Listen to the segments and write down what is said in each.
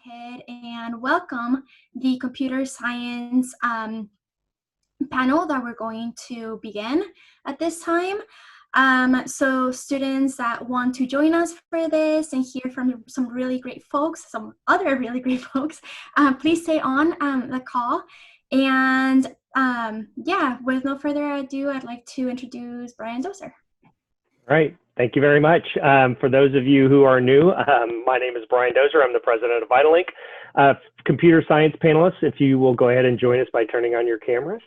ahead and welcome the computer science panel that we're going to begin at this time. So students that want to join us for this and hear from some really great folks, some other really great folks, please stay on the call. And yeah, with no further ado, I'd like to introduce Brian Doser. All right. Thank you very much. For those of you who are new, my name is Brian Doser. I'm the president of Vitalink. Computer science panelists, if you will go ahead and join us by turning on your cameras.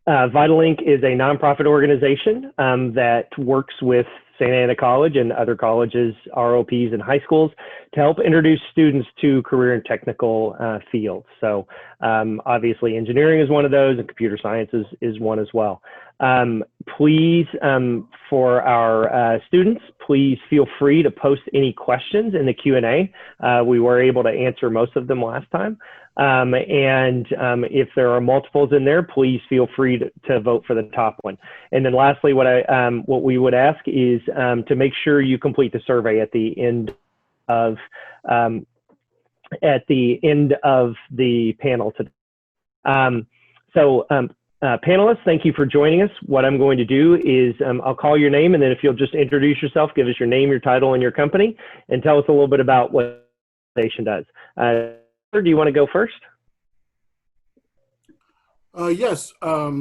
Vitalink is a nonprofit organization that works with Santa Ana College and other colleges, ROPs, and high schools to help introduce students to career and technical fields. So obviously engineering is one of those, and computer science is one as well. Please, for our students, please feel free to post any questions in the Q&A. We were able to answer most of them last time. If there are multiples in there, please feel free to vote for the top one. And then lastly, what we would ask is to make sure you complete the survey at the end of the panel today. Panelists, thank you for joining us. What I'm going to do is I'll call your name, and then if you'll just introduce yourself, give us your name, your title, and your company, and tell us a little bit about what the organization does. Do you want to go first? Yes. My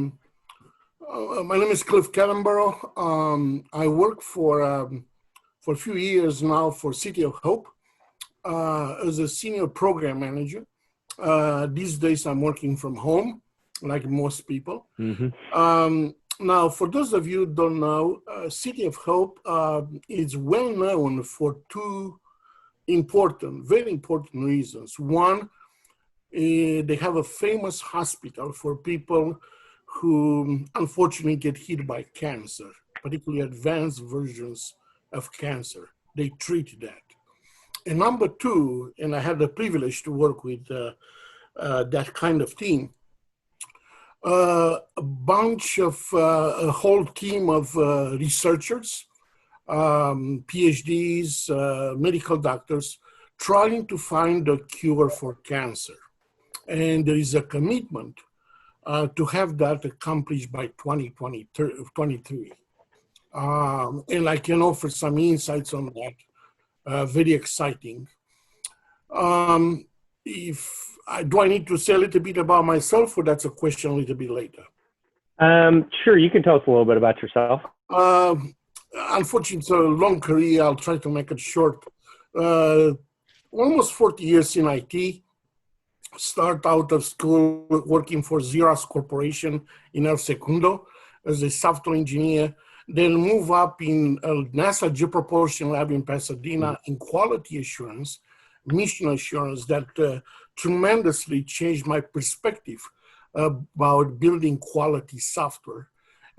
name is Clifford Kalumburu. I work for a few years now for City of Hope as a senior program manager. These days I'm working from home, like most people. Mm-hmm. Now, for those of you who don't know, City of Hope is well known for two very important reasons. One, they have a famous hospital for people who unfortunately get hit by cancer, particularly advanced versions of cancer. They treat that. And number two, and I had the privilege to work with that kind of team, a whole team of researchers, PhDs, medical doctors, trying to find a cure for cancer. And there is a commitment to have that accomplished by 2023. And I can offer some insights on that, very exciting. Do I need to say a little bit about myself, or that's a question a little bit later? Sure, you can tell us a little bit about yourself. Unfortunately, it's a long career. I'll try to make it short. Almost 40 years in IT. Start out of school working for Xerox Corporation in El Segundo as a software engineer. Then move up in NASA Jet Propulsion Lab in Pasadena in quality assurance, mission assurance that tremendously changed my perspective about building quality software.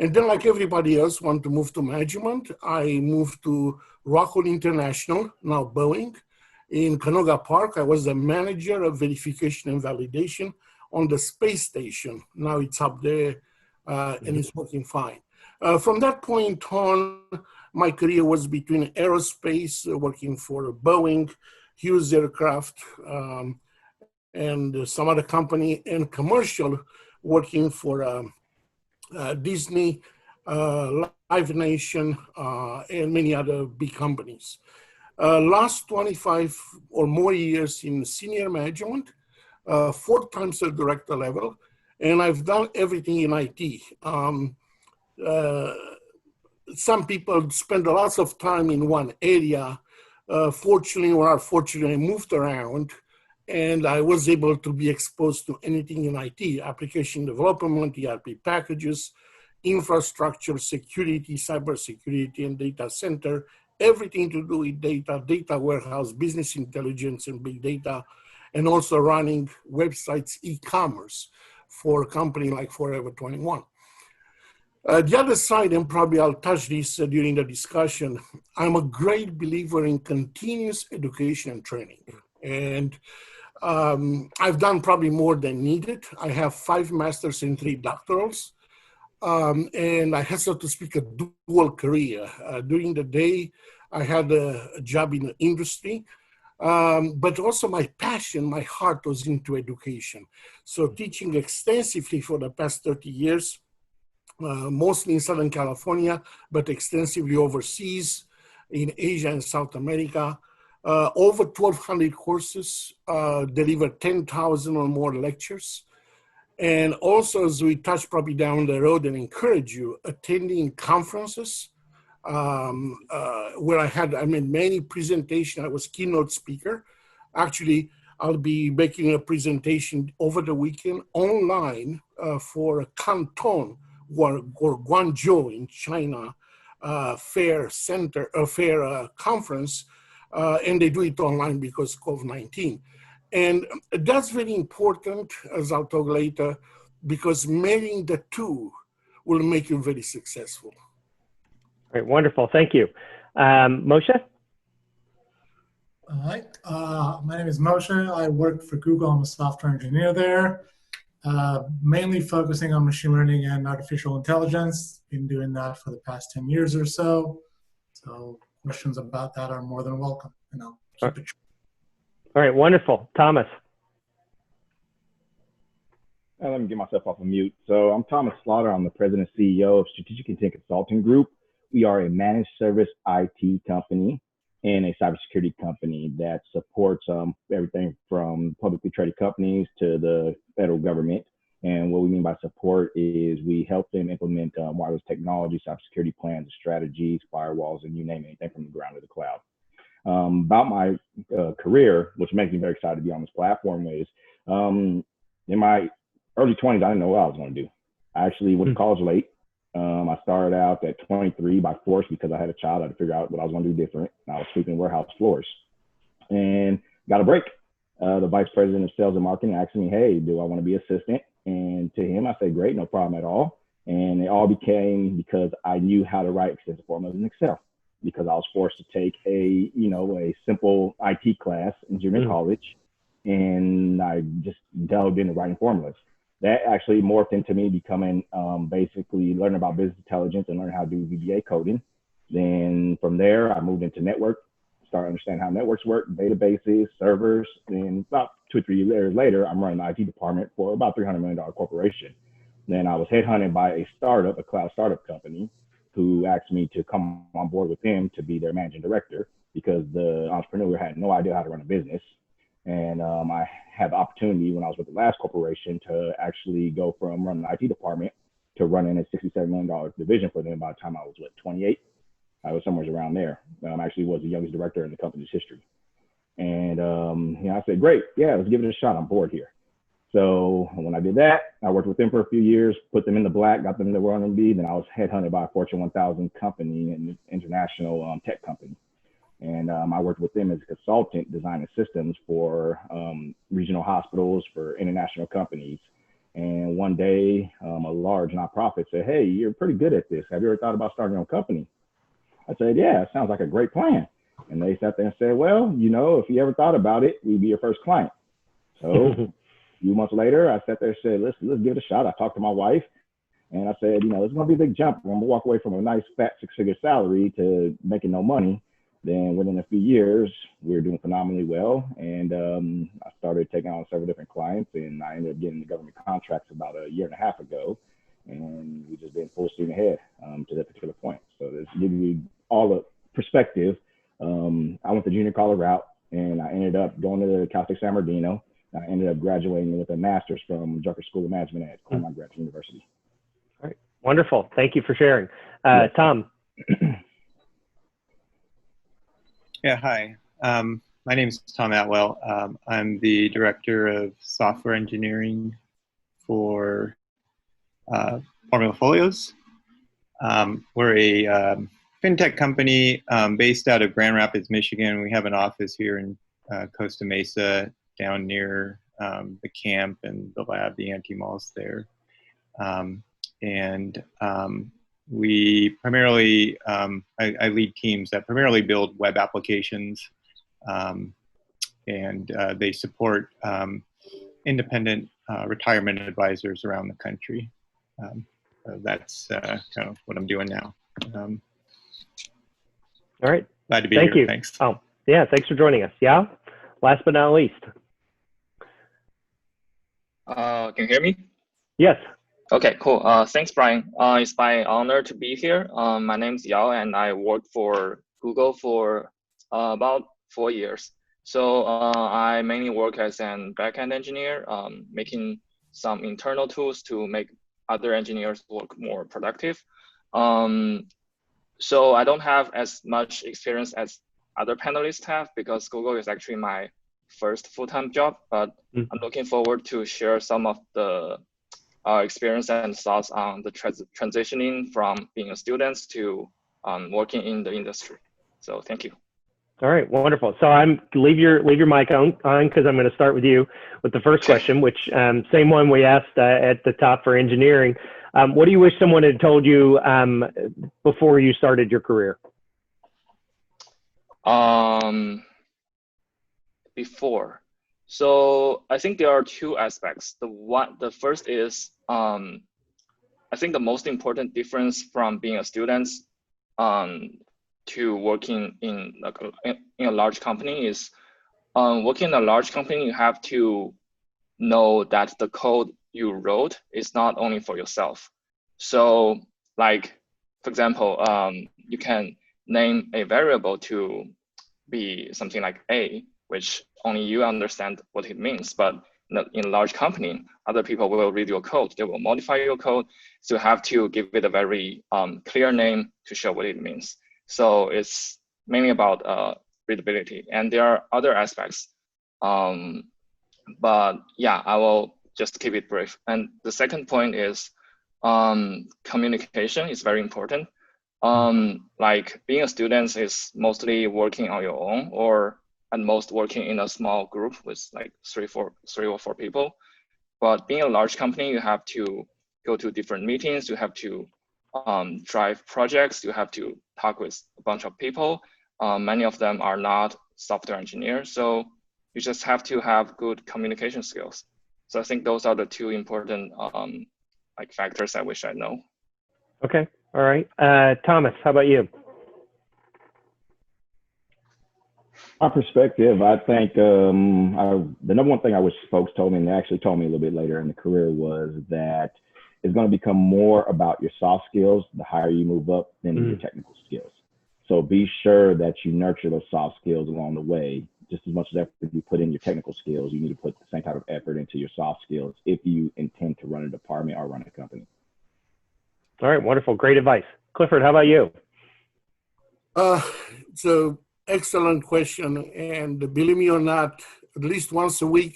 And then, like everybody else, want to move to management. I moved to Rockwell International, now Boeing. In Canoga Park, I was the manager of verification and validation on the space station. Now it's up there and it's working fine. From that point on, my career was between aerospace, working for Boeing, Hughes Aircraft, and some other company, and commercial, working for Disney, Live Nation, and many other big companies. Last 25 or more years in senior management, 4 times at director level, and I've done everything in IT. Some people spend lots of time in one area. Fortunately or unfortunately, I moved around, and I was able to be exposed to anything in IT, application development, ERP packages, infrastructure, security, cybersecurity, and data center, everything to do with data, data warehouse, business intelligence, and big data, and also running websites, e-commerce for a company like Forever 21. The other side, and probably I'll touch this during the discussion, I'm a great believer in continuous education and training. And I've done probably more than needed. I have 5 masters and 3 doctorals. And I had, so to speak, a dual career. During the day, I had a job in the industry. but also my passion, my heart was into education. So teaching extensively for the past 30 years, mostly in Southern California, but extensively overseas in Asia and South America. Over 1,200 courses, delivered 10,000 or more lectures. And also, as we touch probably down the road and encourage you, attending conferences where I made many presentations. I was keynote speaker. Actually, I'll be making a presentation over the weekend online for a Canton or Guangzhou in China fair conference, and they do it online because COVID-19. And that's very important, as I'll talk later, because marrying the two will make you very successful. All right, wonderful. Thank you. Moshe? All right. My name is Moshe. I work for Google. I'm a software engineer there, mainly focusing on machine learning and artificial intelligence. Been doing that for the past 10 years or so. So questions about that are more than welcome. And I'll keep it short. All right, wonderful. Thomas? Let me get myself off of mute. So I'm Thomas Slaughter. I'm the president and CEO of Strategic Intent Consulting Group. We are a managed service IT company and a cybersecurity company that supports everything from publicly traded companies to the federal government. And what we mean by support is we help them implement wireless technology, cybersecurity plans, strategies, firewalls, and you name anything from the ground to the cloud. About my career, which makes me very excited to be on this platform, is in my early 20s, I didn't know what I was going to do. I actually went to college late. I started out at 23 by force because I had a child. I had to figure out what I was going to do different. I was sweeping warehouse floors and got a break. The vice president of sales and marketing asked me, hey, do I want to be assistant? And to him, I said, great, no problem at all. And it all became because I knew how to write extensive formulas in Excel, because I was forced to take a simple IT class in junior college, and I just delved into writing formulas. That actually morphed into me becoming basically learning about business intelligence and learning how to do VBA coding. Then from there, I moved into network, started understanding how networks work, databases, servers. And about 2 or 3 years later, I'm running the IT department for about $300 million corporation. Then I was headhunted by a cloud startup company, who asked me to come on board with them to be their managing director, because the entrepreneur had no idea how to run a business. And I had the opportunity when I was with the last corporation to actually go from running the IT department to running a $67 million division for them by the time I was, 28? I was somewhere around there. I actually was the youngest director in the company's history. And I said, great, yeah, let's give it a shot. I'm bored here. So when I did that, I worked with them for a few years, put them in the black, got them to where I wanted to be. Then I was headhunted by a Fortune 1000 company, an international tech company. And I worked with them as a consultant, designing systems for regional hospitals, for international companies. And one day, a large nonprofit said, hey, you're pretty good at this. Have you ever thought about starting your own company? I said, yeah, it sounds like a great plan. And they sat there and said, well, if you ever thought about it, we'd be your first client. So a few months later, I sat there and said, let's give it a shot. I talked to my wife and I said, it's going to be a big jump. I'm going to walk away from a nice fat 6-figure salary to making no money. Then within a few years, we were doing phenomenally well. And I started taking on several different clients, and I ended up getting the government contracts about a year and a half ago. And we just been full steam ahead to that particular point. So this gives you all the perspective. I went the junior college route, and I ended up going to the Cal State San Bernardino. I ended up graduating with a master's from Drucker School of Management at Claremont Graduate University. All right, wonderful. Thank you for sharing. Tom. Yeah, hi. My name is Tom Atwell. I'm the Director of Software Engineering for Formula Folios. We're a fintech company based out of Grand Rapids, Michigan. We have an office here in Costa Mesa, down near the camp and the lab, the anti-malls there. We primarily, I lead teams that primarily build web applications, and they support independent retirement advisors around the country. So that's kind of what I'm doing now. All right. Glad to be Thank here. You. Thanks. Oh, yeah. Thanks for joining us. Yeah. last but not least. Can you hear me? Yes. Okay, cool. Thanks, Brian. It's my honor to be here. My name is Yao, and I worked for Google for about 4 years. So I mainly work as an backend engineer, making some internal tools to make other engineers work more productive. So I don't have as much experience as other panelists have because Google is actually my first full-time job, but I'm looking forward to share some of the experience and thoughts on the transitioning from being a student to working in the industry. So thank you. All right, wonderful. So leave your mic on because I'm going to start with you with the first question, which same one we asked at the top for engineering. What do you wish someone had told you before you started your career? Before. So I think there are two aspects. The first is I think the most important difference from being a student to working in a large company is working in a large company, you have to know that the code you wrote is not only for yourself. So like, for example, you can name a variable to be something like A, which only you understand what it means. But in a large company, other people will read your code. They will modify your code. So you have to give it a very clear name to show what it means. So it's mainly about readability. And there are other aspects. But yeah, I will just keep it brief. And the second point is communication is very important. Like being a student is mostly working on your own or at most working in a small group with like three or four people. But being a large company, you have to go to different meetings, you have to drive projects, you have to talk with a bunch of people. Many of them are not software engineers, so you just have to have good communication skills. So I think those are the two important like factors I wish I know. Okay, all right. Thomas, how about you? My perspective, I think the number one thing I wish folks told me, and they actually told me a little bit later in the career, was that it's going to become more about your soft skills the higher you move up than your technical skills. So be sure that you nurture those soft skills along the way. Just as much as effort you put in your technical skills, you need to put the same type of effort into your soft skills if you intend to run a department or run a company. All right, wonderful, great advice. Clifford, how about you? So excellent question. And believe me or not, at least once a week,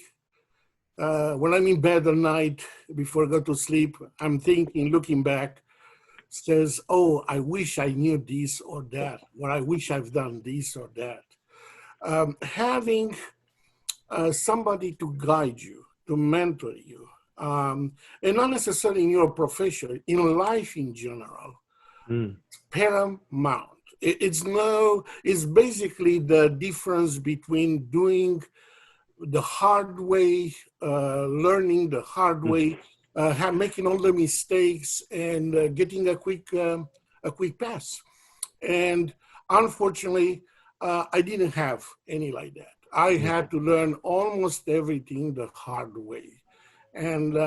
when I'm in bed at night before I go to sleep, I'm thinking, looking back, says, oh, I wish I knew this or that, or I wish I've done this or that. Having somebody to guide you, to mentor you, and not necessarily in your profession, in life in general, paramount. It's basically the difference between doing the hard way, learning the hard way, making all the mistakes, and getting a quick pass. And unfortunately, I didn't have any like that. I had to learn almost everything the hard way. And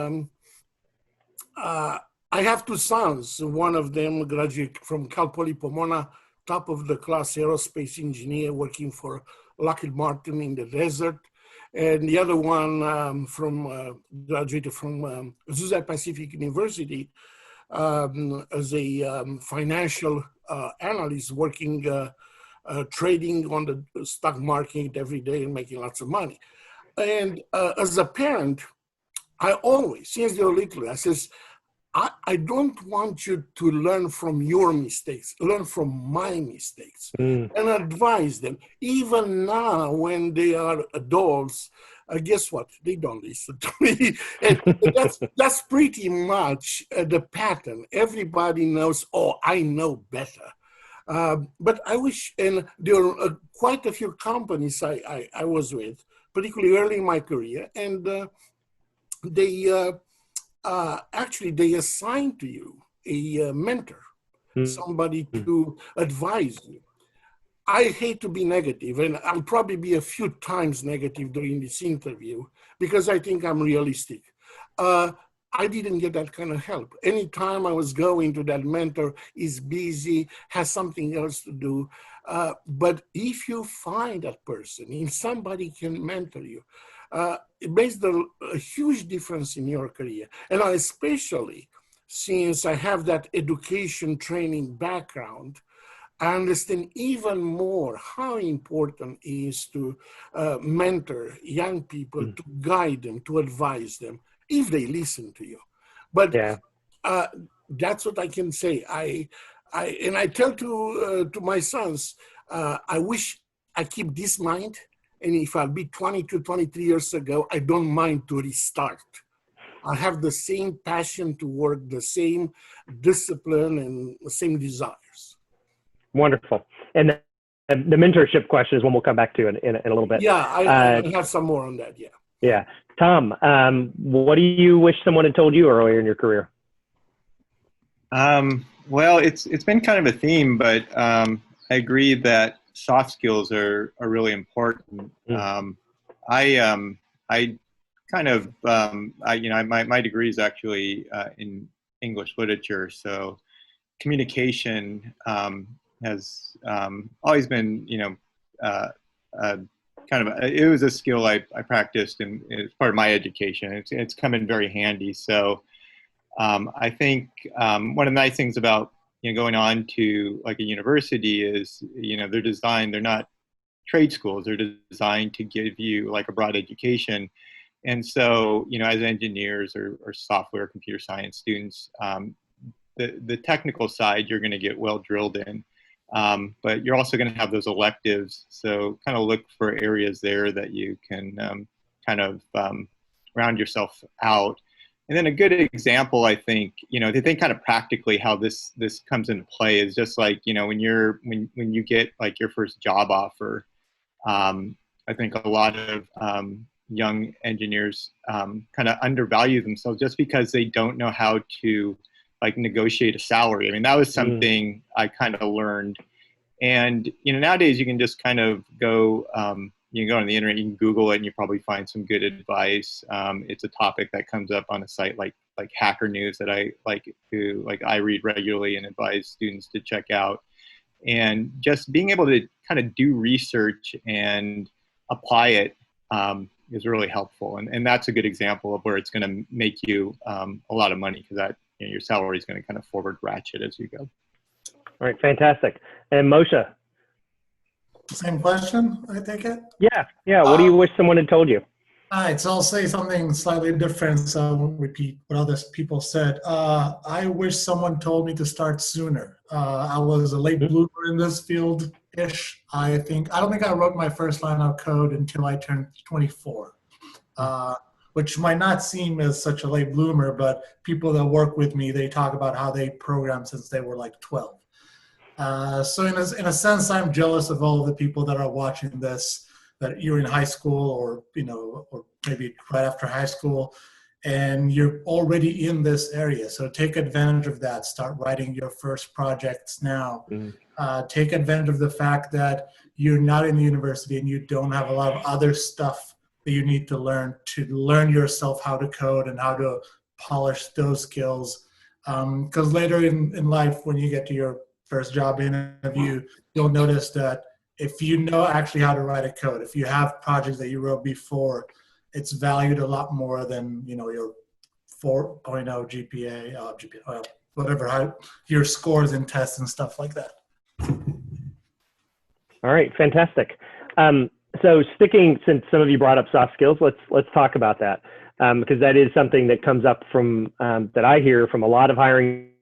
I have two sons. One of them graduated from Cal Poly Pomona, top of the class aerospace engineer working for Lockheed Martin in the desert. And the other one graduated from Azusa Pacific University as a financial analyst working, trading on the stock market every day and making lots of money. And as a parent, I always, since they're little, I says, I don't want you to learn from your mistakes, learn from my mistakes, and advise them. Even now, when they are adults, guess what? They don't listen to me. And that's pretty much the pattern. Everybody knows, oh, I know better. But I wish, and there are quite a few companies I was with, particularly early in my career, and they assign to you a mentor, somebody to advise you. I hate to be negative, and I'll probably be a few times negative during this interview because I think I'm realistic. I didn't get that kind of help. Anytime I was going to that mentor is busy, has something else to do. But if you find that person, if somebody can mentor you, it makes a huge difference in your career. And especially since I have that education training background, I understand even more how important it is to mentor young people, to guide them, to advise them, if they listen to you. But Yeah. that's what I can say. I tell to my sons, I wish I keep this mind, and if I'll be 22, 23 years ago, I don't mind to restart. I have the same passion to work, the same discipline, and the same desires. Wonderful. And the mentorship question is one we'll come back to in a little bit. Yeah, I have some more on that, yeah. Yeah. Tom, what do you wish someone had told you earlier in your career? Well, it's been kind of a theme, but I agree that soft skills are really important. I kind of my degree is actually in English literature, so communication has always been it was a skill I practiced, and it's part of my education. It's come in very handy. So I think one of the nice things about going on to like a university is they're not trade schools. They're designed to give you like a broad education. And so, as engineers or software computer science students, the technical side you're going to get well drilled in, but you're also going to have those electives. So kind of look for areas there that you can round yourself out. And then a good example, I think, to think kind of practically how this comes into play is just like, when you get like your first job offer, I think a lot of young engineers kind of undervalue themselves just because they don't know how to like negotiate a salary. I mean, that was something I kind of learned. And, nowadays you can just kind of go, you can go on the internet, you can Google it, and you probably find some good advice. It's a topic that comes up on a site like Hacker News that I read regularly and advise students to check out. And just being able to kind of do research and apply it is really helpful. And that's a good example of where it's going to make you a lot of money, because that your salary is going to kind of forward ratchet as you go. All right, fantastic. And Moshe? Same question, I take it? Yeah. What do you wish someone had told you? All right, so I'll say something slightly different, so I won't repeat what other people said. I wish someone told me to start sooner. I was a late bloomer in this field-ish. I don't think I wrote my first line of code until I turned 24, which might not seem as such a late bloomer, but people that work with me, they talk about how they programmed since they were like 12. So in a sense, I'm jealous of all of the people that are watching this, that you're in high school or maybe right after high school, and you're already in this area. So take advantage of that. Start writing your first projects now. Take advantage of the fact that you're not in the university and you don't have a lot of other stuff that you need to learn yourself how to code and how to polish those skills. Because later in life, when you get to your first job interview, you'll notice that if you know actually how to write a code, if you have projects that you wrote before, it's valued a lot more than your 4.0 GPA, whatever, your scores in tests and stuff like that. All right, fantastic. So since some of you brought up soft skills, let's talk about that, because that is something that comes up from that I hear from a lot of hiring.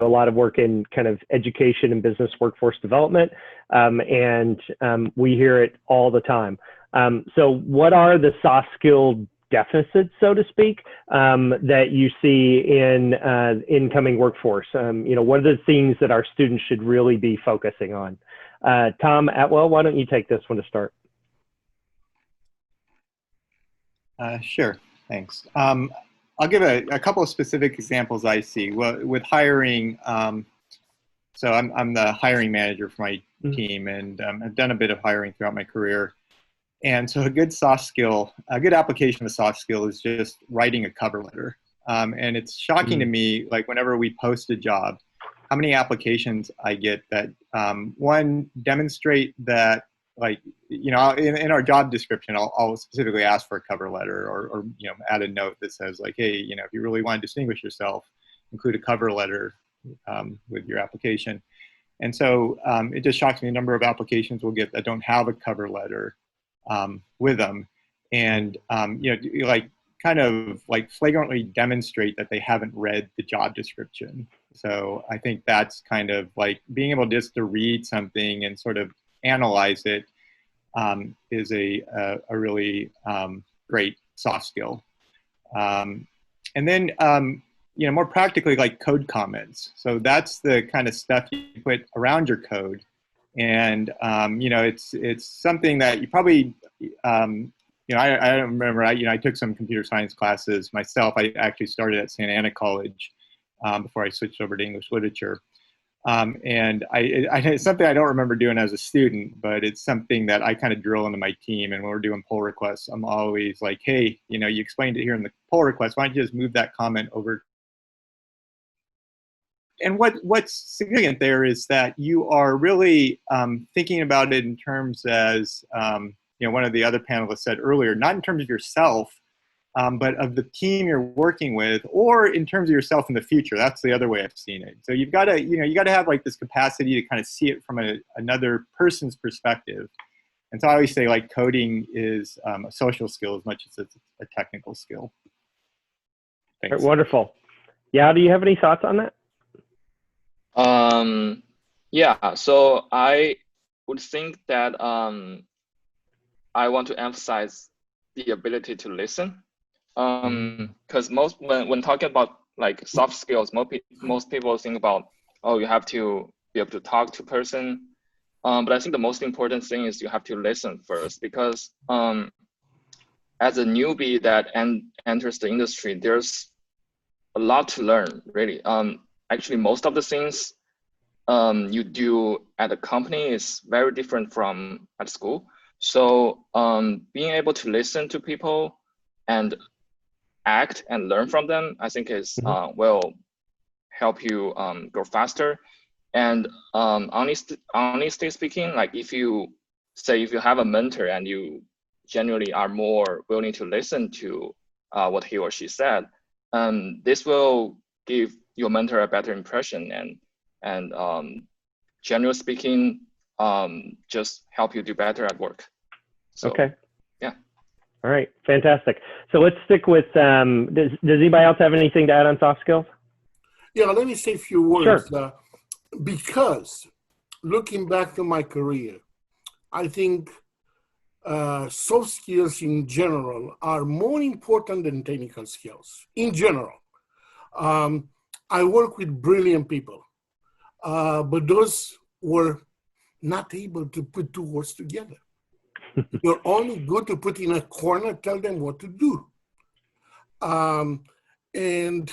A lot of work in kind of education and business workforce development, and we hear it all the time. So what are the soft skill deficits, so to speak, that you see in incoming workforce? What are the things that our students should really be focusing on? Tom Atwell, why don't you take this one to start? Sure, thanks. I'll give a couple of specific examples I see. Well, with hiring, So I'm the hiring manager for my team, and I've done a bit of hiring throughout my career. And so a good application of a soft skill is just writing a cover letter. And it's shocking to me, like whenever we post a job, how many applications I get that one, demonstrate that, like, you know, in our job description, I'll specifically ask for a cover letter, or you know, add a note that says like, hey, you know, if you really want to distinguish yourself, include a cover letter with your application. And so it just shocks me the number of applications we'll get that don't have a cover letter with them, and you know, like kind of like flagrantly demonstrate that they haven't read the job description. So I think that's kind of like being able just to read something and sort of analyze it is a really great soft skill. And then you know, more practically, like code comments. So that's the kind of stuff you put around your code. And, you know, it's something that you probably, you know, I don't remember, I took some computer science classes myself. I actually started at Santa Ana College before I switched over to English literature. And it's something I don't remember doing as a student, but it's something that I kind of drill into my team. And when we're doing pull requests, I'm always like, hey, you know, you explained it here in the pull request, why don't you just move that comment over? And what's significant there is that you are really thinking about it in terms as, you know, one of the other panelists said earlier, not in terms of yourself, but of the team you're working with, or in terms of yourself in the future. That's the other way I've seen it. So you've got to, you know, you got to have like this capacity to kind of see it from another person's perspective. And so I always say like coding is a social skill as much as it's a technical skill. Thanks. Right, wonderful. Yeah, do you have any thoughts on that? Yeah, so I would think that I want to emphasize the ability to listen, because when talking about like soft skills, most people think about, oh, you have to be able to talk to person, but I think the most important thing is you have to listen first, because as a newbie that enters the industry, there's a lot to learn, really. Actually, most of the things you do at a company is very different from at school. So being able to listen to people and act and learn from them, I think is will help you grow faster. And honestly speaking, like if you have a mentor and you genuinely are more willing to listen to what he or she said, this will give your mentor a better impression, and generally speaking, just help you do better at work. So, okay. Yeah. All right. Fantastic. So let's stick with, does anybody else have anything to add on soft skills? Yeah, let me say a few words. Sure. Because looking back to my career, I think soft skills in general are more important than technical skills in general. I work with brilliant people, but those were not able to put two words together. You're only good to put in a corner, tell them what to do. And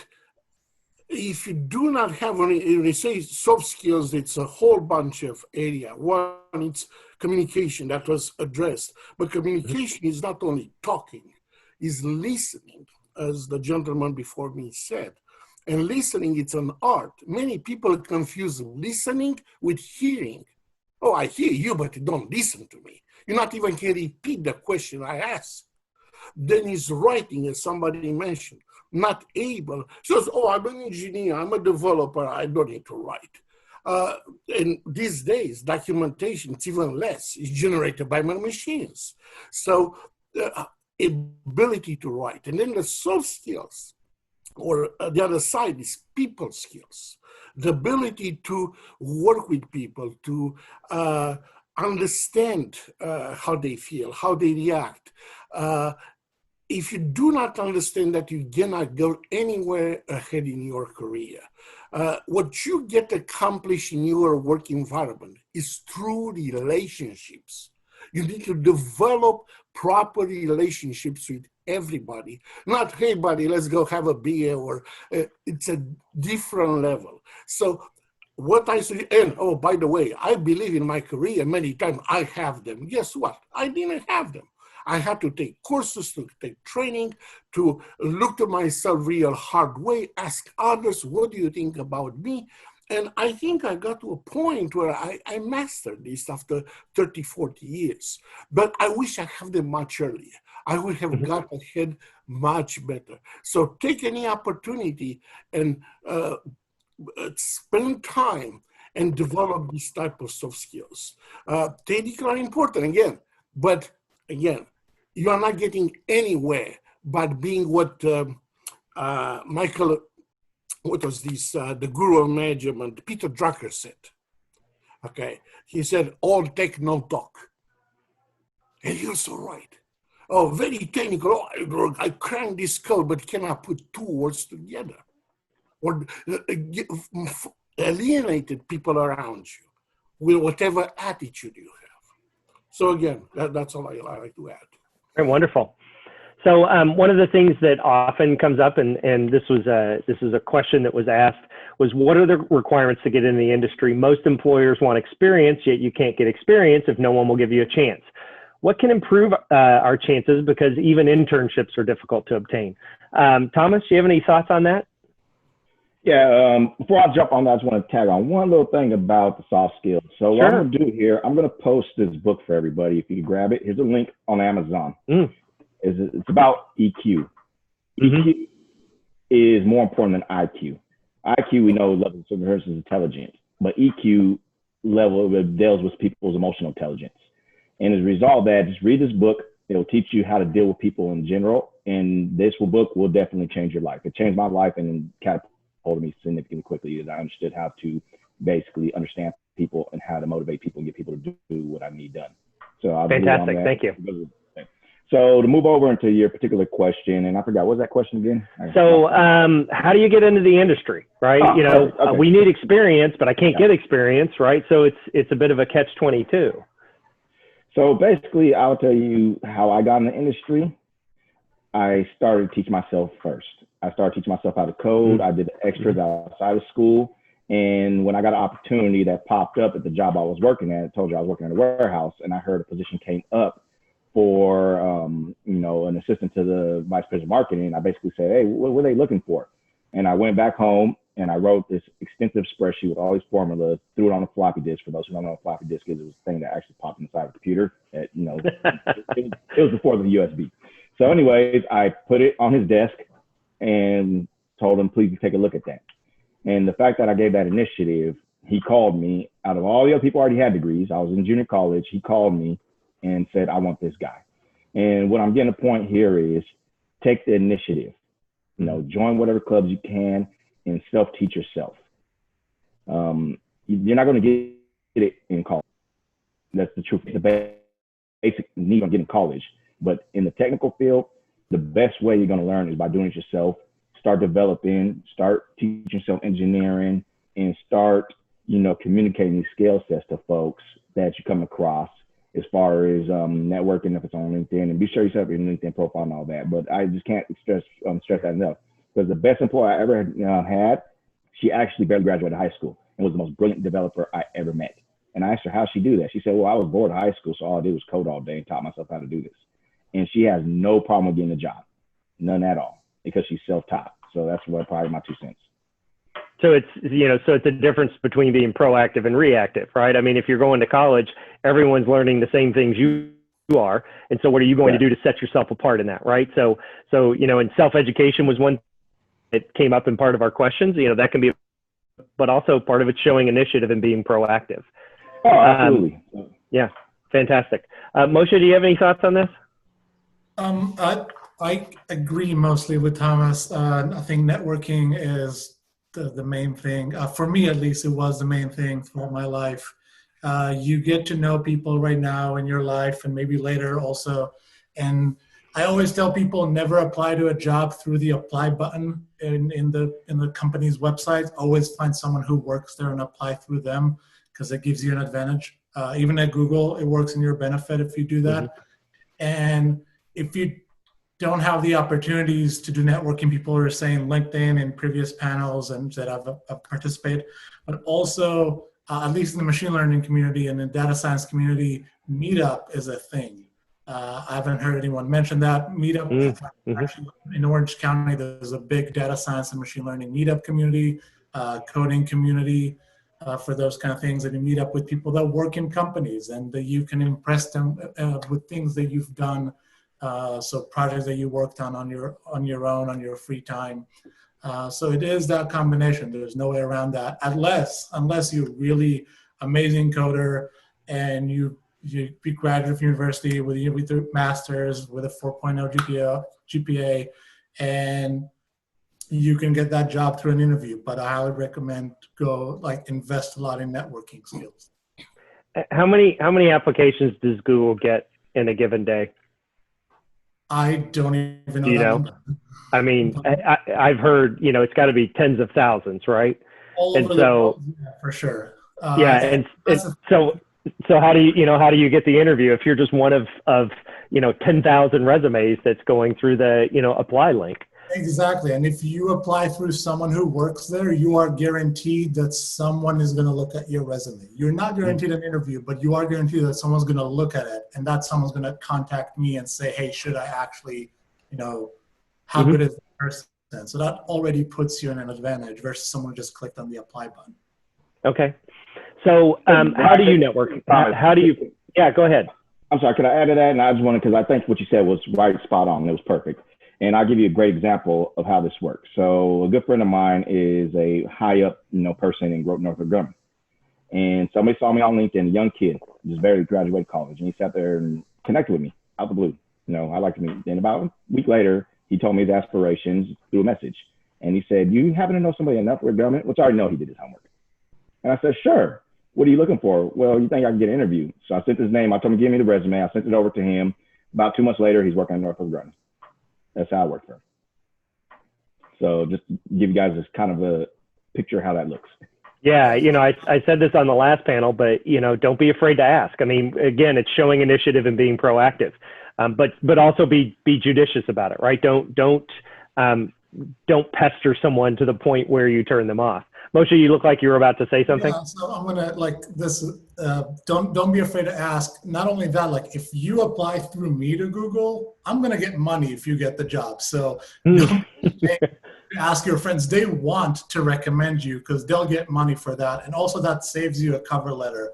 if you do not have any, when you say soft skills, it's a whole bunch of area. One, it's communication that was addressed, but communication is not only talking, is listening, as the gentleman before me said. And listening, it's an art. Many people confuse listening with hearing. Oh, I hear you, but you don't listen to me. You not even can repeat the question I asked. Then is writing, as somebody mentioned, not able. So, oh, I'm an engineer, I'm a developer, I don't need to write. And these days, documentation, it's even less. It's generated by my machines. So, ability to write. And then the soft skills, or the other side is people skills. The ability to work with people, to understand how they feel, how they react. If you do not understand that, you cannot go anywhere ahead in your career. What you get accomplished in your work environment is through relationships. You need to develop proper relationships with everybody. Not, hey, buddy, let's go have a beer, or it's a different level. So what I say, and oh, by the way, I believe in my career many times I have them. Guess what? I didn't have them. I had to take courses, to take training, to look to myself real hard way, ask others, what do you think about me? And I think I got to a point where I mastered this after 30, 40 years. But I wish I had them much earlier. I would have got ahead much better. So take any opportunity and spend time and develop these type of soft skills. Technical are important again, but again, you are not getting anywhere by being what Michael, what was this, the guru of management, Peter Drucker said. Okay, he said, all tech, no talk. And you're so right. Oh, very technical. Oh, I crank this code, but cannot put two words together. Or alienated people around you with whatever attitude you have. So again, that's all I like to add. Very wonderful. So one of the things that often comes up, and this is a question that was asked, was what are the requirements to get in the industry? Most employers want experience, yet you can't get experience if no one will give you a chance. What can improve our chances, because even internships are difficult to obtain? Thomas, do you have any thoughts on that? Yeah, before I jump on that, I just want to tag on one little thing about the soft skills. So what I'm going to do here, I'm going to post this book for everybody. If you can grab it, here's a link on Amazon. It's about EQ. EQ is more important than IQ. IQ, we know, level of person is intelligence, but EQ level deals with people's emotional intelligence. And as a result of that, just read this book. It'll teach you how to deal with people in general. And this book will definitely change your life. It changed my life and catapulted me significantly quickly, as I understood how to basically understand people and how to motivate people and get people to do what I need done. So I'll fantastic. Thank you. So to move over into your particular question, and I forgot, what was that question again? So how do you get into the industry, right? We need experience, but I can't get experience, right? So it's a bit of a catch-22. So basically, I'll tell you how I got in the industry. I started teaching myself first. I started teaching myself how to code. I did extras outside of school. And when I got an opportunity that popped up at the job I was working at, I told you I was working at a warehouse, and I heard a position came up for, an assistant to the vice president of marketing. I basically said, hey, what were they looking for? And I went back home and I wrote this extensive spreadsheet with all these formulas, threw it on a floppy disk. For those who don't know what a floppy disk is, it was a thing that actually popped inside a computer. It was before the USB. So anyways, I put it on his desk and told him, please take a look at that. And the fact that I gave that initiative, he called me. Out of all the other people who already had degrees, I was in junior college, he called me and said, I want this guy. And what I'm getting a point here is take the initiative, join whatever clubs you can and self-teach yourself. You're not going to get it in college. That's the truth. It's the basic need on getting college. But in the technical field, the best way you're going to learn is by doing it yourself. Start developing, start teaching yourself engineering, and start, communicating these skill sets to folks that you come across, as far as networking, if it's on LinkedIn, and be sure you set up your LinkedIn profile and all that. But I just can't stress that enough, because the best employee I ever had, she actually barely graduated high school and was the most brilliant developer I ever met. And I asked her how she do that. She said, well, I was bored of high school, so all I did was code all day and taught myself how to do this. And she has no problem getting a job, none at all, because she's self-taught. So that's probably my 2 cents. So it's a difference between being proactive and reactive, right? I mean, if you're going to college, everyone's learning the same things you are. And so what are you going to do to set yourself apart in that, right? So, and self-education was one that came up in part of our questions, that can be, but also part of it showing initiative and being proactive. Oh, absolutely. Yeah, fantastic. Moshe, do you have any thoughts on this? I agree mostly with Thomas. I think networking is the main thing. For me, at least, it was the main thing throughout my life. You get to know people right now in your life and maybe later also. And I always tell people never apply to a job through the apply button in the company's website. Always find someone who works there and apply through them, because it gives you an advantage. Even at Google, it works in your benefit if you do that. And if you don't have the opportunities to do networking. People are saying LinkedIn in previous panels and that I've participated, but also at least in the machine learning community and the data science community, Meetup is a thing. I haven't heard anyone mention that. Meetup, actually in Orange County, there's a big data science and machine learning meetup community, coding community for those kind of things. And you meet up with people that work in companies and that you can impress them with things that you've done. So projects that you worked on your own, on your free time. So it is that combination. There's no way around that, unless you're really amazing coder and you graduate from university with your master's with a 4.0 GPA, and you can get that job through an interview. But I highly recommend invest a lot in networking skills. How many applications does Google get in a given day? I don't even know that number. I mean, I've heard, it's got to be tens of thousands, right? All over the world, yeah, for sure. So how do you get the interview if you're just one of 10,000 resumes that's going through the, apply link? Exactly. And if you apply through someone who works there, you are guaranteed that someone is going to look at your resume. You're not guaranteed an interview, but you are guaranteed that someone's going to look at it, and that someone's going to contact me and say, hey, should I actually, how good is the person? So that already puts you in an advantage versus someone who just clicked on the apply button. Okay. So how do you network? How do you, yeah, go ahead. I'm sorry, could I add to that? And I just wanted, because I think what you said was right, spot on. It was perfect. And I'll give you a great example of how this works. So a good friend of mine is a high up, person in Northrop Grumman. And somebody saw me on LinkedIn, a young kid, just barely graduated college. And he sat there and connected with me out the blue. I'd like to meet. And about a week later, he told me his aspirations through a message. And he said, you happen to know somebody in Northrop Grumman? Which I already know he did his homework. And I said, sure. What are you looking for? Well, you think I can get an interview? So I sent his name. I told him to give me the resume. I sent it over to him. About 2 months later, he's working at Northrop Grumman. That's how I work for him. So just to give you guys this kind of a picture of how that looks. Yeah, I said this on the last panel, but don't be afraid to ask. I mean, again, it's showing initiative and being proactive, but also be judicious about it, right? Don't pester someone to the point where you turn them off. Moshe, you look like you were about to say something. Yeah, so I'm gonna don't be afraid to ask. Not only that, if you apply through me to Google, I'm gonna get money if you get the job. So ask your friends. They want to recommend you because they'll get money for that, and also that saves you a cover letter.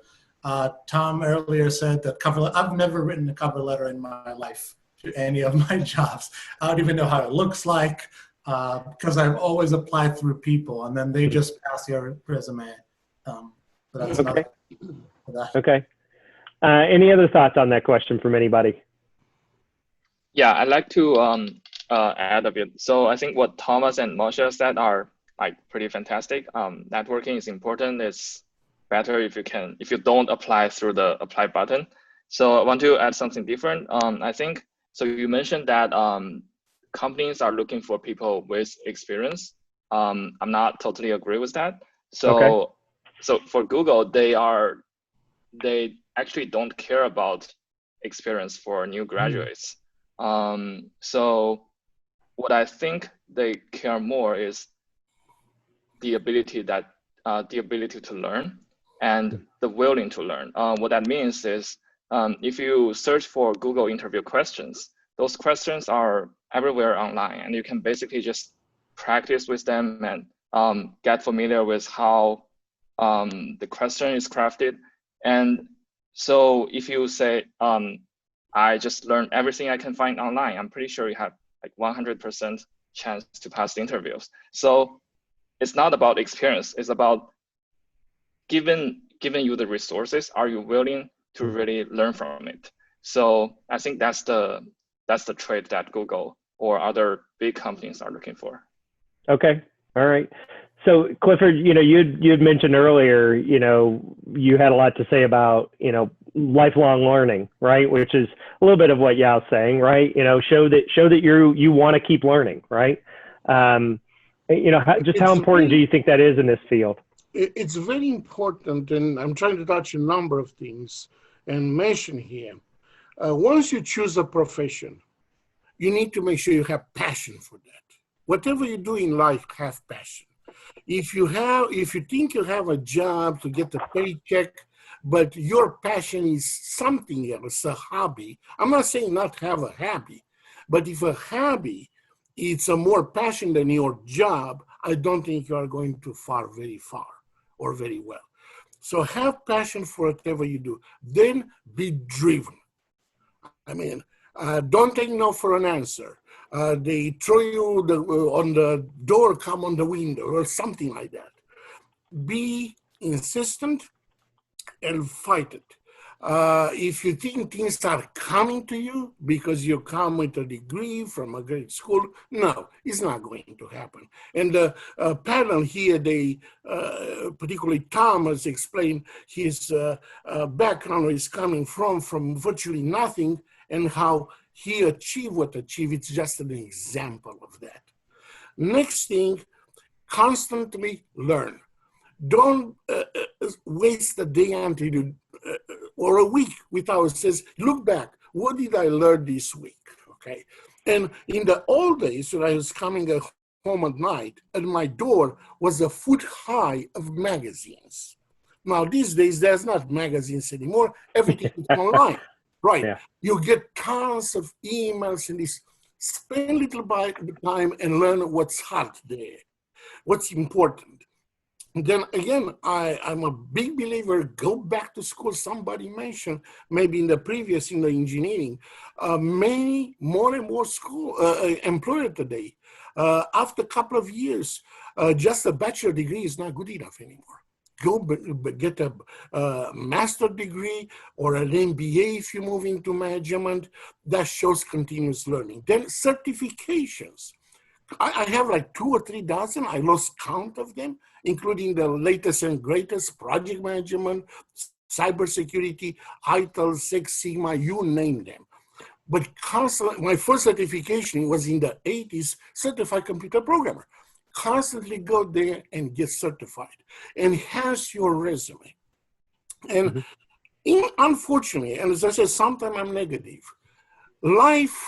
Tom earlier said that I've never written a cover letter in my life to any of my jobs. I don't even know how it looks like. Because I've always applied through people, and then they just pass your resume. But that's okay. That. Okay. Any other thoughts on that question from anybody? Yeah, I'd like to add a bit. So I think what Thomas and Moshe said are pretty fantastic. Networking is important. It's better if you don't apply through the apply button. So I want to add something different. I think so. You mentioned that companies are looking for people with experience. I'm not totally agree with that. So for Google, they actually don't care about experience for new graduates. So what I think they care more is the ability to learn and the willing to learn. What that means is if you search for Google interview questions, those questions are everywhere online, and you can basically just practice with them and get familiar with how the question is crafted. And so if you say, I just learned everything I can find online, I'm pretty sure you have 100% chance to pass the interviews. So it's not about experience, it's about giving you the resources, are you willing to really learn from it? So I think that's the trait that Google or other big companies are looking for. Okay. All right. So Clifford, you'd mentioned earlier, you had a lot to say about, lifelong learning, right? Which is a little bit of what Yao's saying, right? Show that you want to keep learning, right? How important do you think that is in this field? It's very important, and I'm trying to touch a number of things and mention here. Once you choose a profession, you need to make sure you have passion for that. Whatever you do in life, have passion. If you think you have a job to get a paycheck, but your passion is something else, a hobby. I'm not saying not have a hobby, but if a hobby it's a more passion than your job, I don't think you are going too very far or very well. So have passion for whatever you do. Then be driven. I mean, don't take no for an answer. They throw you on the door, come on the window, or something like that. Be insistent and fight it. If you think things are coming to you because you come with a degree from a great school, no, it's not going to happen. And the panel here, they, particularly Tom has explained his background, where he's coming from virtually nothing, and how he achieved what achieved. It's just an example of that. Next thing, constantly learn. Don't waste a day until you, or a week without says, look back, what did I learn this week, okay? And in the old days, when I was coming home at night, at my door was a foot high of magazines. Now, these days, there's not magazines anymore. Everything is online, right? Yeah. You get tons of emails and this. Spend a little bit of time and learn what's hot there, what's important. And then again, I'm a big believer, go back to school. Somebody mentioned, maybe in the engineering, many more and more school employer today, after a couple of years, just a bachelor degree is not good enough anymore. Go get a master degree or an MBA if you move into management. That shows continuous learning. Then certifications. I have like 2 or 3 dozen. I lost count of them, including the latest and greatest: project management, cybersecurity, ITIL, Six Sigma, you name them. But constantly, my first certification was in the 80s, certified computer programmer. Constantly go there and get certified. Enhance your resume. And unfortunately, and as I said, sometimes I'm negative, life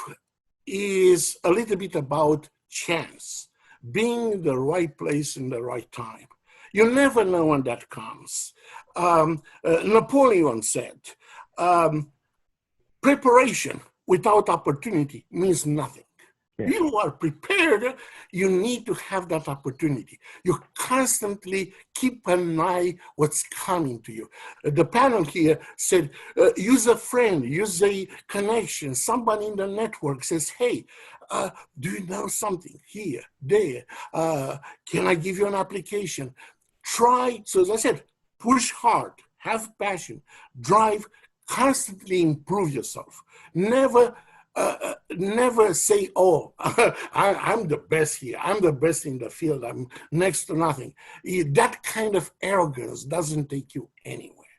is a little bit about chance, being in the right place in the right time. You never know when that comes. Napoleon said, preparation without opportunity means nothing. Yeah. You are prepared, you need to have that opportunity. You constantly keep an eye what's coming to you. The panel here said, use a friend, use a connection. Somebody in the network says, hey, do you know something here, there? Can I give you an application? Try, so as I said, push hard, have passion, drive, constantly improve yourself. Never say, oh, I'm the best here. I'm the best in the field. I'm next to nothing. That kind of arrogance doesn't take you anywhere.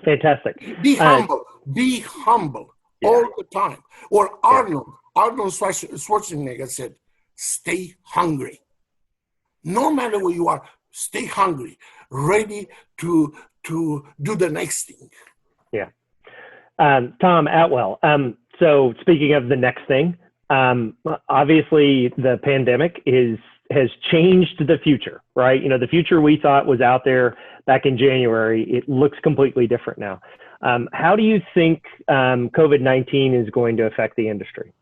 Fantastic. Be humble. Be humble all the time. Or Arnold Schwarzenegger said, stay hungry. No matter where you are, stay hungry, ready to do the next thing. Yeah. Tom Atwell. So speaking of the next thing, obviously the pandemic has changed the future, right? You know, the future we thought was out there back in January, it looks completely different now. How do you think COVID-19 is going to affect the industry?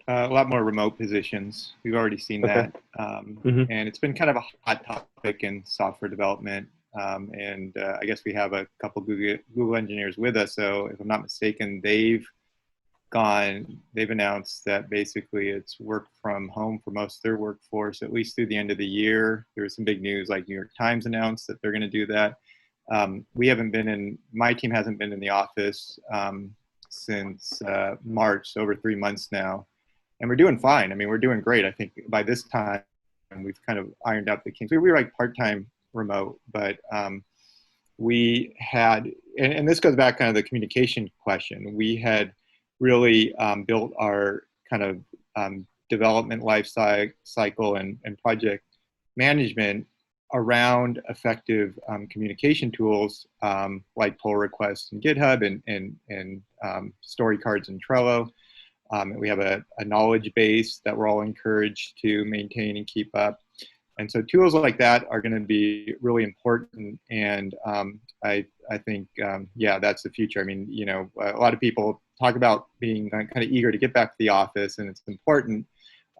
A lot more remote positions. We've already seen that. And it's been kind of a hot topic in software development. I guess we have a couple Google engineers with us. So if I'm not mistaken, they've announced that basically it's work from home for most of their workforce, at least through the end of the year. There was some big news, like New York Times announced that they're going to do that. My team hasn't been in the office since March, so over 3 months now. And we're doing fine. I mean, we're doing great. I think by this time, we've kind of ironed out the kinks. We were like part-time remote, but we had, and this goes back kind of the communication question. We had really built our kind of development life cycle and project management around effective communication tools like pull requests in GitHub and story cards in Trello. We have a knowledge base that we're all encouraged to maintain and keep up. And so tools like that are going to be really important. And I think, yeah, that's the future. I mean, you know, a lot of people talk about being kind of eager to get back to the office, and it's important.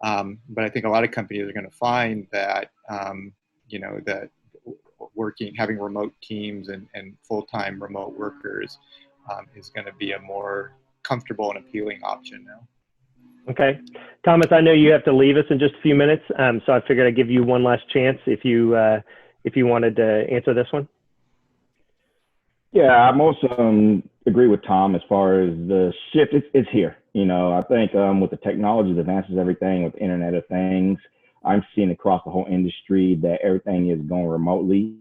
But I think a lot of companies are going to find that, you know, that having remote teams and full-time remote workers is going to be a more comfortable and appealing option now. Okay. Thomas, I know you have to leave us in just a few minutes, so I figured I'd give you one last chance if you wanted to answer this one. Yeah, I most agree with Tom as far as the shift. It's here. You know, I think with the technology that advances everything, with the Internet of Things, I'm seeing across the whole industry that everything is going remotely.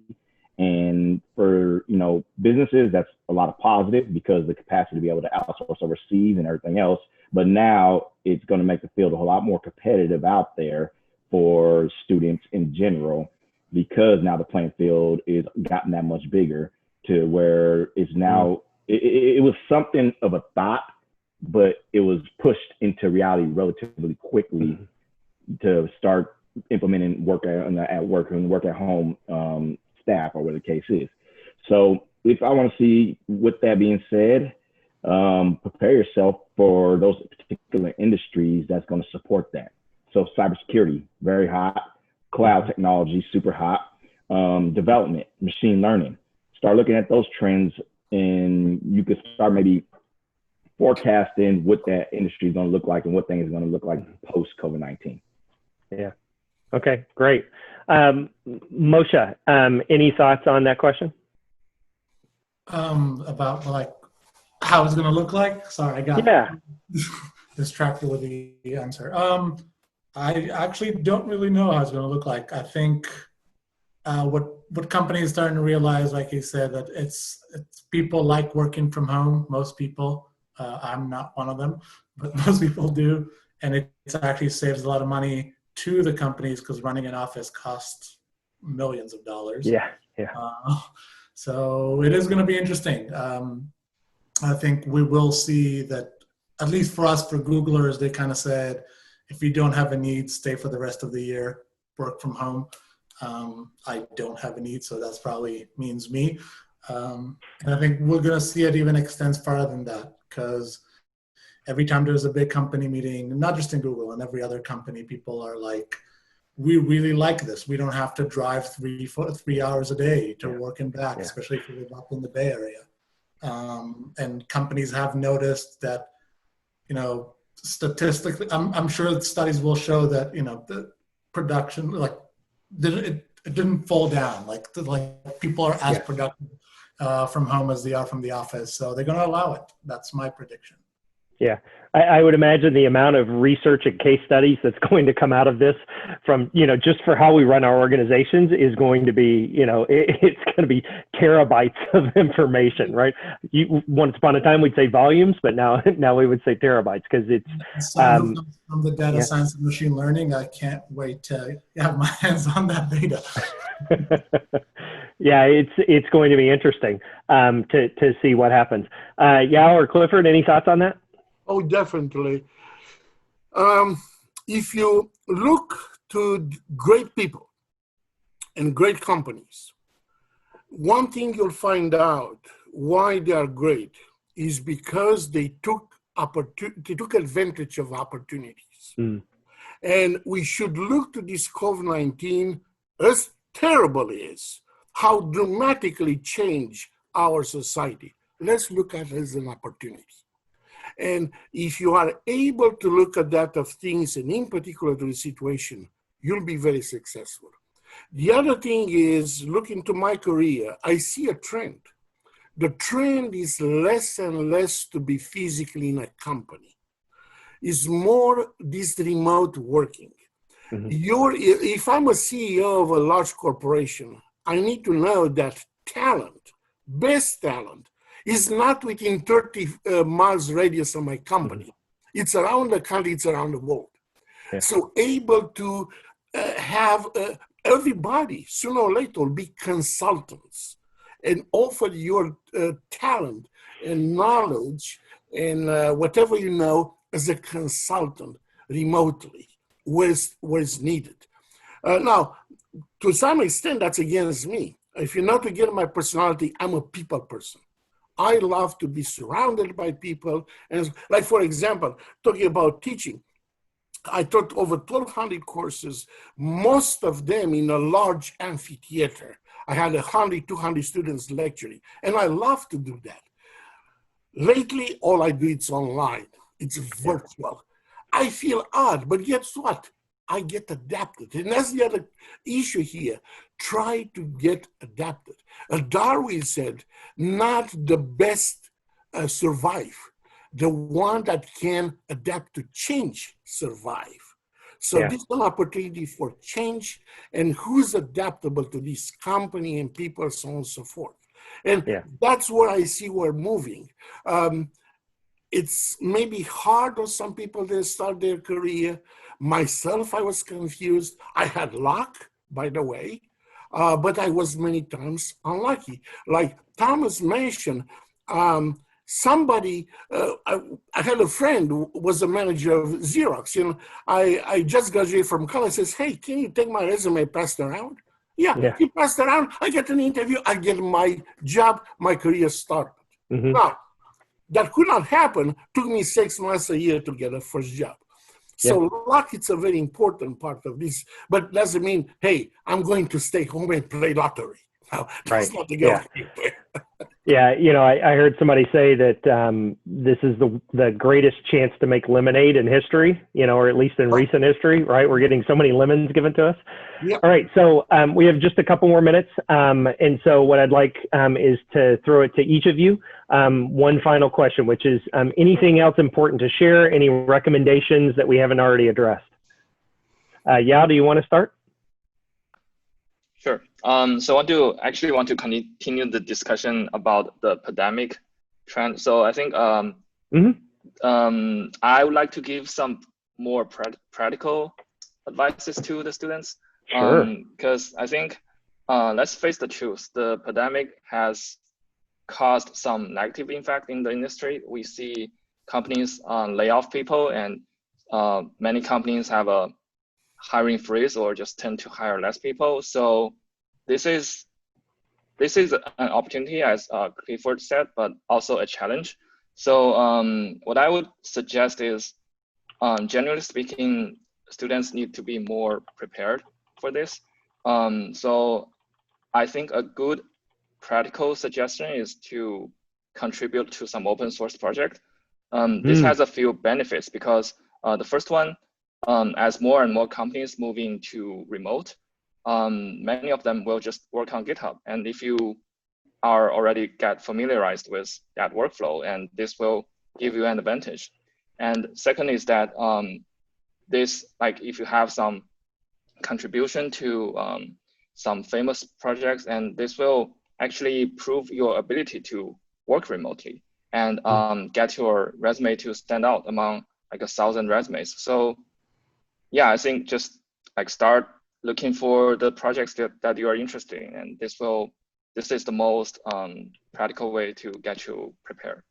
And for, you know, businesses, that's a lot of positive because the capacity to be able to outsource overseas and everything else. But now it's going to make the field a whole lot more competitive out there for students in general, because now the playing field is gotten that much bigger to where it's now, it was something of a thought, but it was pushed into reality relatively quickly to start implementing work at work and work at home staff, or whatever the case is. So if I want to see, with that being said, prepare yourself for those particular industries that's going to support that. So cybersecurity, very hot. Cloud technology, super hot. Development, machine learning. Start looking at those trends, and you could start maybe forecasting what that industry is going to look like and what things are going to look like post COVID-19. Yeah. Okay, great. Moshe, any thoughts on that question? About like how it's going to look like? Sorry, I got distracted with the answer. I actually don't really know how it's going to look like. I think what companies are starting to realize, like he said, that it's people like working from home. Most people, I'm not one of them, but most people do, and it actually saves a lot of money to the companies because running an office costs millions of dollars. Yeah. So it is going to be interesting. I think we will see that, at least for us, for Googlers, they kind of said, if you don't have a need, stay for the rest of the year, work from home. I don't have a need, so that's probably means me. And I think we're going to see it even extend farther than that, because every time there's a big company meeting, not just in Google and every other company, people are like, we really like this. We don't have to drive 3 hours a day to work and back, especially if you live up in the Bay Area. And companies have noticed that, you know, statistically, I'm sure studies will show that, you know, the production, like, it didn't fall down. Like people are as productive from home as they are from the office. So they're going to allow it. That's my prediction. Yeah, I would imagine the amount of research and case studies that's going to come out of this from, you know, just for how we run our organizations is going to be, you know, it's going to be terabytes of information, right? Once upon a time we'd say volumes, but now we would say terabytes, because it's from the data science and machine learning. I can't wait to have my hands on that data. Yeah, it's going to be interesting to see what happens. Yao or Clifford, any thoughts on that? Oh, definitely. If you look to great people and great companies, one thing you'll find out why they are great is because they took advantage of opportunities. And we should look to this COVID-19, as terrible it is, how dramatically change our society. Let's look at it as an opportunity. And if you are able to look at that of things, and in particular to the situation, you'll be very successful. The other thing is, looking to my career, I see a trend. The trend is less and less to be physically in a company. It's more this remote working. If I'm a CEO of a large corporation, I need to know that talent, best talent, is not within 30 miles radius of my company. It's around the country, it's around the world. So able to have everybody, sooner or later, will be consultants and offer your talent and knowledge and whatever you know as a consultant remotely where it's needed. Now, to some extent, that's against me. If you're not against my personality, I'm a people person. I love to be surrounded by people. And like, for example, talking about teaching, I taught over 1,200 courses, most of them in a large amphitheater. I had 100, 200 students lecturing, and I love to do that. Lately, all I do is online. It's virtual. I feel odd, but guess what? I get adapted. And that's the other issue here. Try to get adapted. Darwin said, not the best survive. The one that can adapt to change survive. So this is an opportunity for change, and who's adaptable to this company and people, so on and so forth. And that's where I see we're moving. It's maybe hard on some people to start their career. Myself, I was confused. I had luck, by the way, but I was many times unlucky. Like Thomas mentioned, somebody, I had a friend who was a manager of Xerox. You know, I just graduated from college. Says, hey, can you take my resume, pass it around? Yeah, he passed it around. I get an interview. I get my job. My career started. Now, that could not happen. Took me 6 months, a year to get a first job. So luck, it's a very important part of this, but doesn't mean, hey, I'm going to stay home and play lottery. No, that's not the go. Yeah, you know, I heard somebody say that this is the greatest chance to make lemonade in history, you know, or at least in recent history, right? We're getting so many lemons given to us. All right, so we have just a couple more minutes. And so what I'd like is to throw it to each of you. One final question, which is anything else important to share? Any recommendations that we haven't already addressed? Yao, do you want to start? Sure. So I actually want to continue the discussion about the pandemic trend. So I think I would like to give some more practical advices to the students. Because I think, let's face the truth, the pandemic has caused some negative impact in the industry. We see companies lay off people, and many companies have a hiring freeze or just tend to hire less people. So this is an opportunity, as Clifford said, but also a challenge. So what I would suggest is, generally speaking, students need to be more prepared for this. So I think a good practical suggestion is to contribute to some open source project. This has a few benefits because the first one, as more and more companies moving to remote, many of them will just work on GitHub. And if you are already get familiarized with that workflow, and this will give you an advantage. And second is that this, like if you have some contribution to some famous projects, and this will actually prove your ability to work remotely and get your resume to stand out among like 1,000 resumes. So yeah, I think just like start looking for the projects that you are interested in, and this is the most practical way to get you prepared.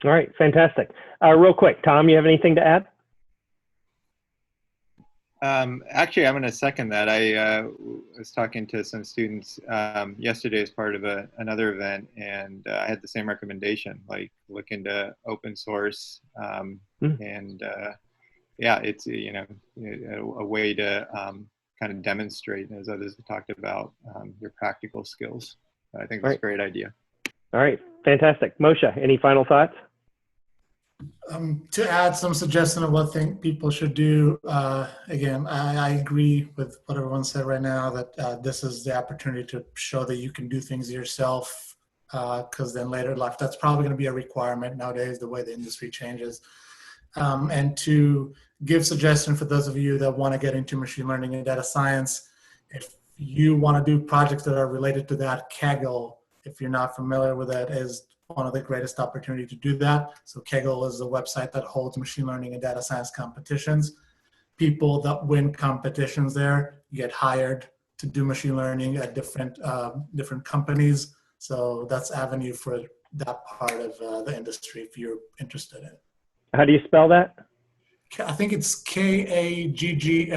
All right, fantastic. Real quick, Tom, you have anything to add? Actually, I'm going to second that. I was talking to some students yesterday as part of another event, and I had the same recommendation, like look into open source. And yeah, it's, you know, a way to kind of demonstrate, as others have talked about, your practical skills. I think that's a great idea. All right, fantastic. Moshe, any final thoughts? To add some suggestion of what people should do, again, I agree with what everyone said right now, that this is the opportunity to show that you can do things yourself, because then later in life, that's probably going to be a requirement nowadays, the way the industry changes. And to give suggestion for those of you that want to get into machine learning and data science, if you want to do projects that are related to that, Kaggle, if you're not familiar with it, is one of the greatest opportunity to do that. So Kaggle is a website that holds machine learning and data science competitions. People that win competitions there get hired to do machine learning at different companies. So that's avenue for that part of the industry if you're interested in. How do you spell that? I think it's Kaggle.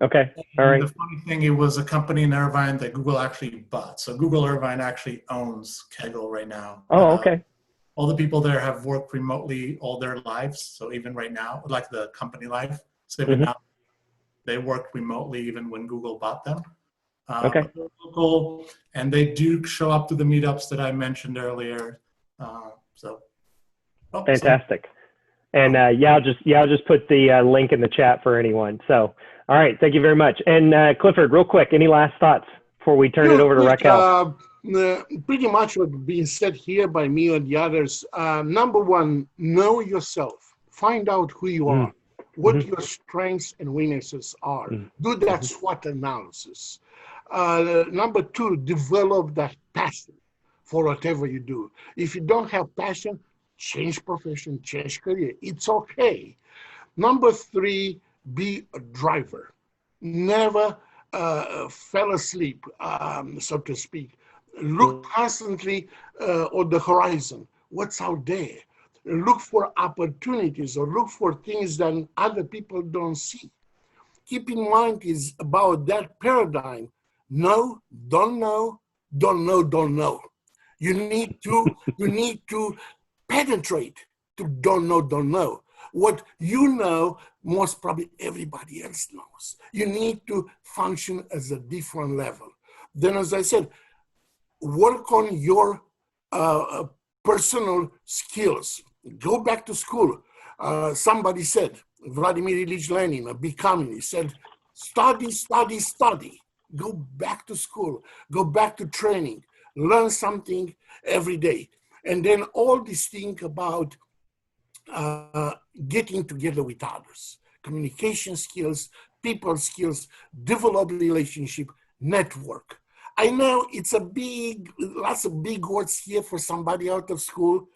Okay, all right. The funny thing, it was a company in Irvine that Google actually bought. So Google Irvine actually owns Kaggle right now. Oh, okay. All the people there have worked remotely all their lives. So even right now, like the company life, so even now they worked remotely even when Google bought them. Okay. But they're local, and they do show up to the meetups that I mentioned earlier. Fantastic. And I'll just put the link in the chat for anyone. So, all right, thank you very much. And Clifford, real quick, any last thoughts before we turn it over to Raquel? Pretty much what's being said here by me and the others. Number one, know yourself. Find out who you are, what your strengths and weaknesses are. Do that SWOT analysis. Number two, develop that passion for whatever you do. If you don't have passion, change profession, change career. It's okay. Number three, be a driver. Never fell asleep, so to speak. Look constantly on the horizon. What's out there? Look for opportunities or look for things that other people don't see. Keep in mind is about that paradigm. No, don't know, don't know, don't know. You need to penetrate to don't know. What you know, most probably everybody else knows. You need to function as a different level. Then, as I said, work on your personal skills. Go back to school. Somebody said, Vladimir Ilyich Lenin, a big communist, said, study, study, study. Go back to school. Go back to training. Learn something every day. And then all this thing about getting together with others, communication skills, people skills, develop relationship, network. I know it's lots of big words here for somebody out of school.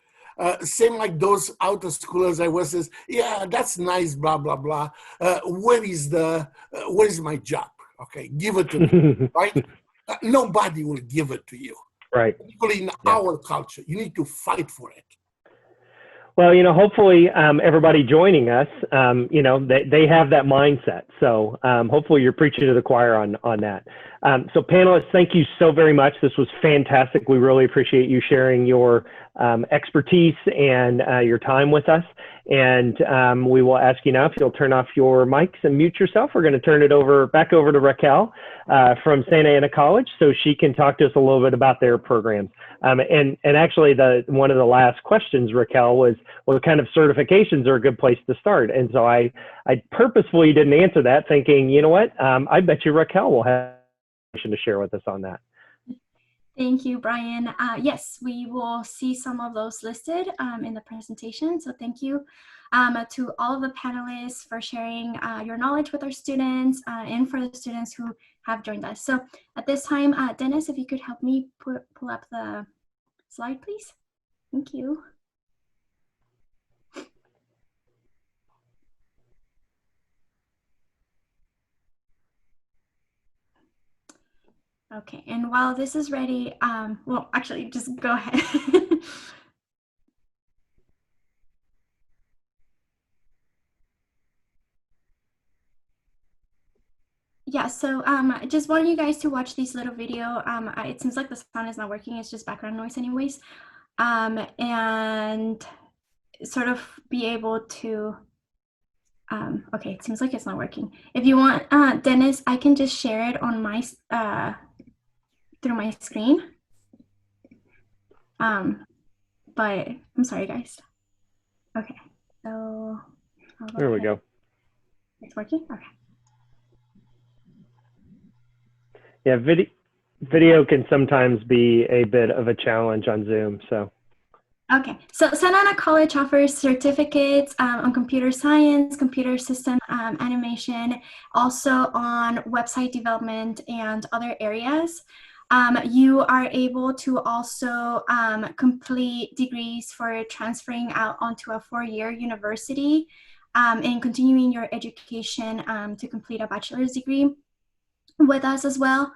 Same like those out of schoolers I was says, yeah, that's nice, blah, blah, blah. Where is my job? Okay, give it to me, right? Nobody will give it to you. Right. Particularly in our culture, you need to fight for it. Well, hopefully everybody joining us, they have that mindset. So hopefully you're preaching to the choir on that. So panelists, thank you so very much. This was fantastic. We really appreciate you sharing your expertise and your time with us. And we will ask you now if you'll turn off your mics and mute yourself. We're going to turn it back over to Raquel from Santa Ana College so she can talk to us a little bit about their programs. And actually, one of the last questions, Raquel, was what kind of certifications are a good place to start? And so I purposefully didn't answer that, thinking, you know what, I bet you Raquel will have to share with us on that. Thank you, Brian. Yes, we will see some of those listed in the presentation. So thank you to all of the panelists for sharing your knowledge with our students and for the students who have joined us. So at this time, Dennis, if you could help me pull up the slide, please. Thank you. Okay, and while this is ready, well, actually, just go ahead. Yeah, so I just want you guys to watch this little video. It seems like the sound is not working, it's just background noise anyways. And sort of be able to, okay, it seems like it's not working. If you want, Dennis, I can just share it on my, through my screen. But I'm sorry, guys. Okay, so There we go. It's working? Okay. Yeah, video can sometimes be a bit of a challenge on Zoom, so. Okay, so Santa Ana College offers certificates on computer science, computer system animation, also on website development and other areas. You are able to also complete degrees for transferring out onto a four-year university and continuing your education to complete a bachelor's degree. with us as well.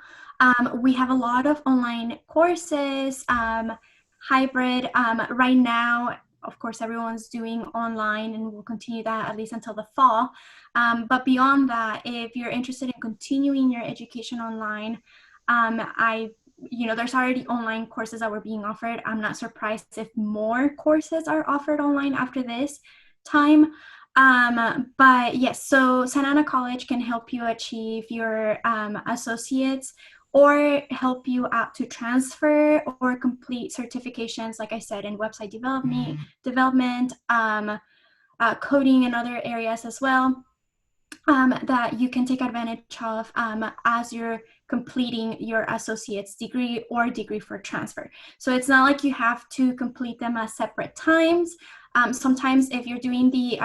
We have a lot of online courses, hybrid. Right now, of course, everyone's doing online, and we'll continue that at least until the fall. But beyond that, if you're interested in continuing your education online, there's already online courses that were being offered. I'm not surprised if more courses are offered online after this time. But yes, so Santa Ana College can help you achieve your associates, or help you out to transfer or complete certifications, like I said, in website development, coding, and other areas as well, that you can take advantage of as you're completing your associate's degree or degree for transfer. So it's not like you have to complete them at separate times. Sometimes if you're doing the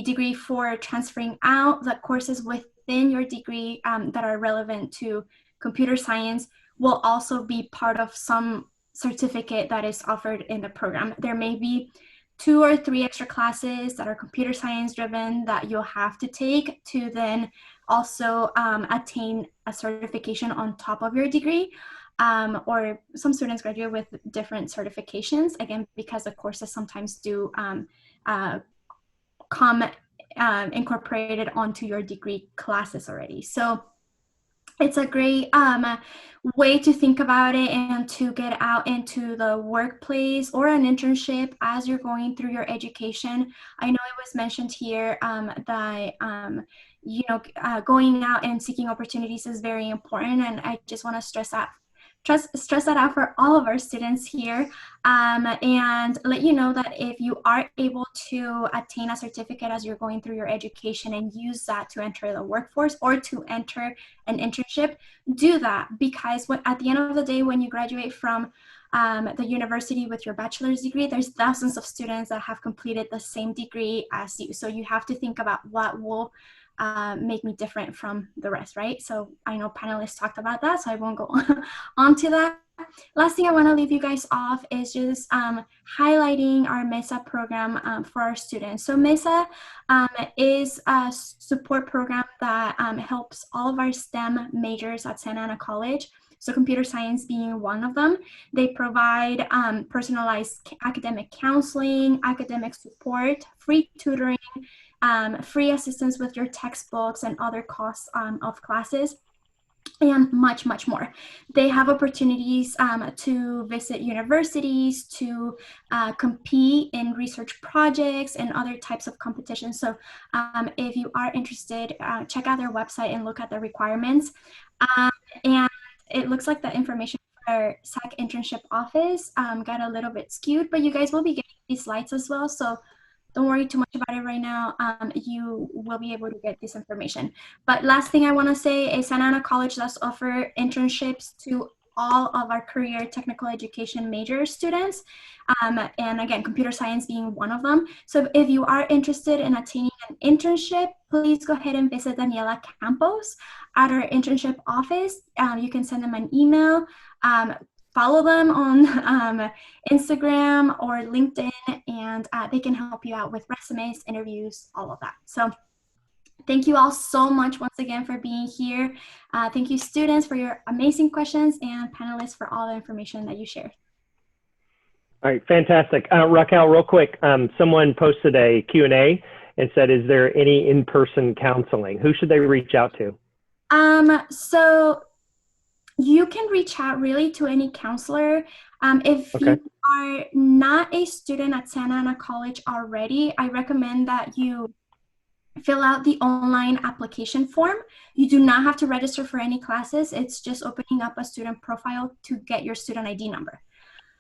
degree for transferring out, the courses within your degree that are relevant to computer science will also be part of some certificate that is offered in the program. There may be 2 or 3 extra classes that are computer science driven that you'll have to take to then also attain a certification on top of your degree. Or some students graduate with different certifications, again, because the courses sometimes do come incorporated onto your degree classes already. So it's a great way to think about it and to get out into the workplace or an internship as you're going through your education. I know it was mentioned here that going out and seeking opportunities is very important, and I just want to stress that out for all of our students here, and let you know that if you are able to attain a certificate as you're going through your education and use that to enter the workforce or to enter an internship, do that, because at the end of the day, when you graduate from the university with your bachelor's degree, there's thousands of students that have completed the same degree as you. So you have to think about what will make me different from the rest, right? So I know panelists talked about that, so I won't go on to that. Last thing I want to leave you guys off is just highlighting our MESA program for our students. So MESA is a support program that helps all of our STEM majors at Santa Ana College. So computer science being one of them. They provide personalized academic counseling, academic support, free tutoring, free assistance with your textbooks and other costs of classes, and much, much more. They have opportunities to visit universities, to compete in research projects and other types of competitions. So if you are interested, check out their website and look at the requirements. And it looks like the information for our SAC internship office got a little bit skewed, but you guys will be getting these slides as well. So don't worry too much about it right now. You will be able to get this information. But last thing I want to say is Santa Ana College does offer internships to all of our career technical education major students. And again, computer science being one of them. So if you are interested in attaining an internship, please go ahead and visit Daniela Campos at our internship office. You can send them an email. Follow them on Instagram or LinkedIn, and they can help you out with resumes, interviews, all of that. So thank you all so much once again for being here. Thank you, students, for your amazing questions, and panelists for all the information that you shared. All right, fantastic. Raquel, real quick, someone posted a Q&A and said, is there any in-person counseling? Who should they reach out to? So you can reach out really to any counselor. If Okay. you are not a student at Santa Ana College already, I recommend that you fill out the online application form. You do not have to register for any classes. It's just opening up a student profile to get your student ID number.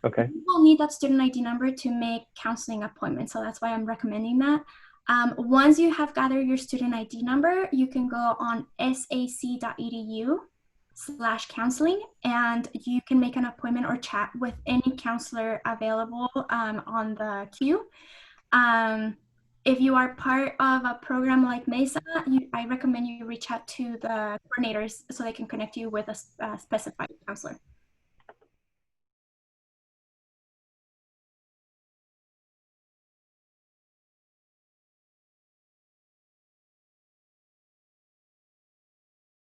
Okay. You will need that student ID number to make counseling appointments, so that's why I'm recommending that. Once you have gathered your student ID number, you can go on sac.edu/counseling, and you can make an appointment or chat with any counselor available on the queue. If you are part of a program like MESA, I recommend you reach out to the coordinators so they can connect you with a specified counselor.